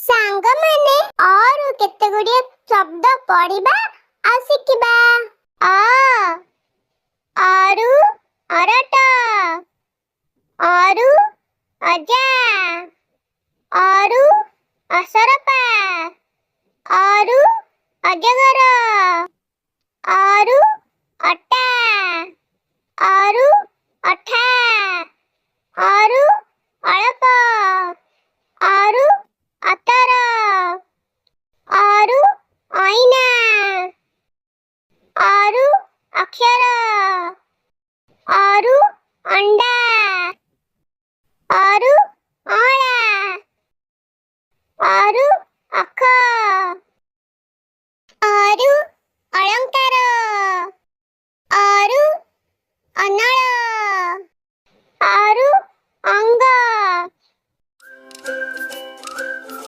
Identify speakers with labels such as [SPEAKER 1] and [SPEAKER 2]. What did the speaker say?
[SPEAKER 1] सांग माने और केते गुडिए शब्द पढ़िबा आ शिखिबा। आ आरु अरट आरु अजा आरु असरपा आरु अजगर आरु अटा आरु अठा आरु अळप आरु अतर आरु आईना आरु अक्षर आरु अंडा आरु आळा आरु अख आरु अलंकार आरु अनळ आरु अंग